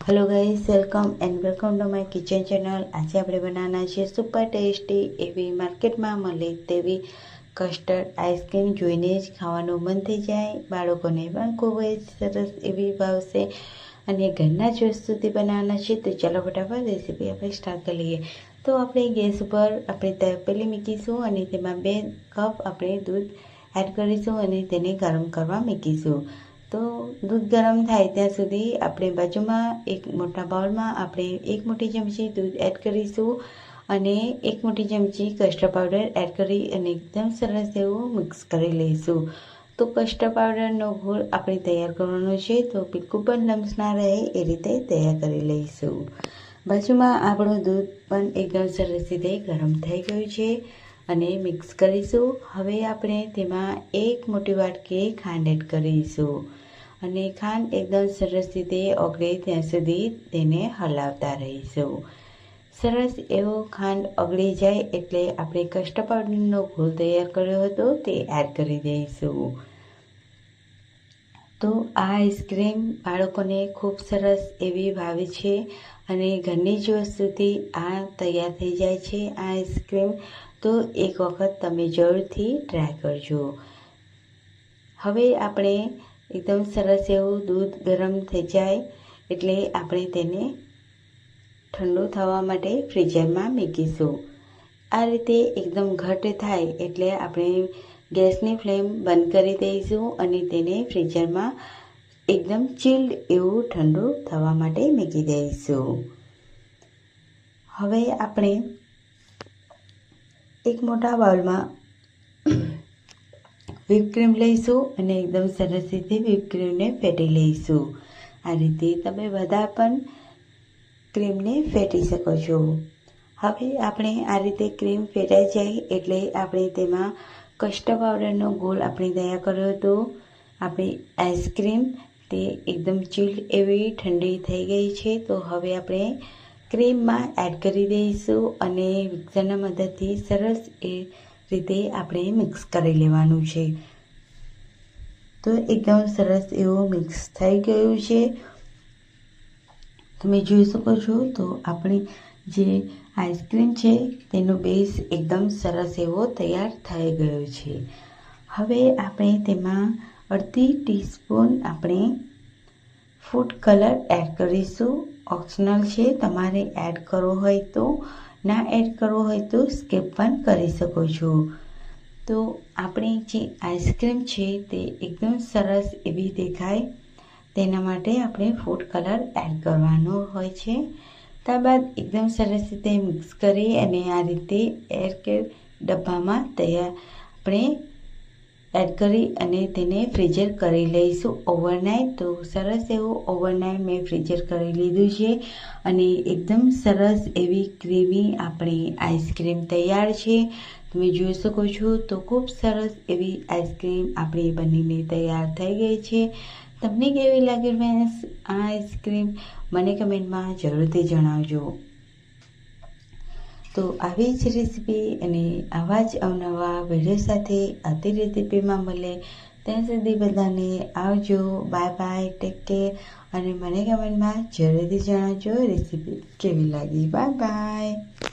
Hello guys, welcome and welcome to my kitchen channel. आज આપણે બનાવવાના છે સુપર ટેસ્ટી એવી માર્કેટમાં મળે તેવી કસ્ટર્ડ આઈસ્ક્રીમ જોઈને જ ખાવાનું મન થઈ જાય। બાળકોને પણ ખૂબ જ સરસ એવી ભાવશે અને ઘરના જ વસ્તુથી બનાવવાના છે। તો ચાલો ફટાફટ રેસીપી આપણે સ્ટાર્ટ કરી લઈએ। તો આપણે ગેસ ઉપર આપણે તપેલી મૂકીશું અને તેમાં 2 કપ આપણે દૂધ એડ કરીશું અને તેને ગરમ કરવા મૂકીશું। તો દૂધ ગરમ થાય ત્યાં સુધી આપણે બાજુમાં એક મોટા બાઉલમાં આપણે 1 મોટી ચમચી દૂધ એડ કરીશું અને 1 મોટી ચમચી કસ્ટર્ડ પાવડર એડ કરી અને એકદમ સરસ એવું મિક્સ કરી લઈશું। તો કસ્ટર્ડ પાવડરનો ઘોળ આપણે તૈયાર કરવાનો છે, તો બિલકુલ પણ લમ્સ ના રહે એ રીતે તૈયાર કરી લઈશું। બાજુમાં આપણું દૂધ પણ એકદમ સરસ રીતે ગરમ થઈ ગયું છે અને મિક્સ કરીશું। હવે આપણે તેમાં 1 મોટી વાટકી ખાંડ એડ કરીશું અને ખાંડ એકદમ સરસ રીતે ઓગળે ત્યાં સુધી તેને હલાવતા રહીશું। સરસ એવો ખાંડ ઓગળી જાય એટલે આપણે કસ્ટર્ડ પાવડરનો ઘોળ તૈયાર કર્યો હતો તે એડ કરી દઈશું। તો આ આઈસ્ક્રીમ બાળકોને ખૂબ સરસ એવી ભાવે છે અને ઘરની જ વસ્તુથી આ તૈયાર થઈ જાય છે આ આઈસ્ક્રીમ। તો એક વખત તમે જરૂરથી ટ્રાય કરજો। હવે આપણે એકદમ સરસ એવું દૂધ ગરમ થઈ જાય એટલે આપણે તેને ઠંડુ થવા માટે ફ્રીઝરમાં મૂકીશું। આ રીતે એકદમ ઘટ થાય એટલે આપણે ગેસની ફ્લેમ બંધ કરી દઈશું અને તેને ફ્રીઝરમાં એકદમ ચિલ્ડ એવું ઠંડુ થવા માટે મૂકી દઈશું। હવે આપણે એક મોટા બાઉલમાં વ્હીપ ક્રીમ લઈશું અને એકદમ સરસ રીતે વ્હીપ ક્રીમને ફેટી લઈશું। આ રીતે તમે બધા પણ ક્રીમને ફેટી શકો છો। હવે આપણે આ રીતે ક્રીમ ફેટાઈ જાય એટલે આપણે તેમાં કસ્ટર્ડ પાવડરનો ગોળ આપણે તૈયાર કર્યો હતો આપણી આઈસ્ક્રીમ તે એકદમ ચિલ્ડ એવી ઠંડી થઈ ગઈ છે। તો હવે આપણે ક્રીમમાં એડ કરી દઈશું અને મિક્સરના મદદથી સરસ એ રીતે આપણે મિક્સ કરી લેવાનું છે। તો એકદમ સરસ એવું મિક્સ થઈ ગયું છે, તમે જોઈ શકો છો। તો આપણી જે આઈસ્ક્રીમ છે તેનો બેઝ એકદમ સરસ એવો તૈયાર થઈ ગયો છે। હવે આપણે તેમાં અડધી ટીસ્પૂન આપણે ફૂડ કલર એડ કરીશું। ઓપ્શનલ છે, તમારે એડ કરવો હોય તો, ના એડ કરવો હોય તો સ્કીપ પણ કરી શકો છો। તો આપણી જે આઈસ્ક્રીમ છે તે એકદમ સરસ એવી દેખાય તેના માટે આપણે ફૂડ કલર એડ કરવાનો હોય છે। ત્યારબાદ એકદમ સરસ રીતે મિક્સ કરી અને આ રીતે એરટાઇટ ડબ્બામાં તૈયાર આપણે એડ કરી અને તેને ફ્રીઝર કરી લઈશું ઓવરનાઇટ। તો સરસ એવું ઓવરનાઇટ મેં ફ્રીઝર કરી લીધું છે અને એકદમ સરસ એવી ક્રીમી આપણી આઈસ્ક્રીમ તૈયાર છે, તમે જોઈ શકો છો। તો ખૂબ સરસ એવી આઈસ્ક્રીમ આપણી બનીને તૈયાર થઈ ગઈ છે। તમને કેવી લાગી ફ્રેન્ડ્સ આ આઈસ્ક્રીમ મને કમેન્ટમાં જરૂરથી જણાવજો। તો આવી જ રેસીપી અને આવા જ અવનવા વિડીયો સાથે આવતી રેસીપીમાં મળે ત્યાં સુધી બધાને આવજો, બાય બાય, ટેક કેર અને મને કમેન્ટમાં જરૂરથી જણાવજો રેસીપી કેવી લાગી। Bye bye.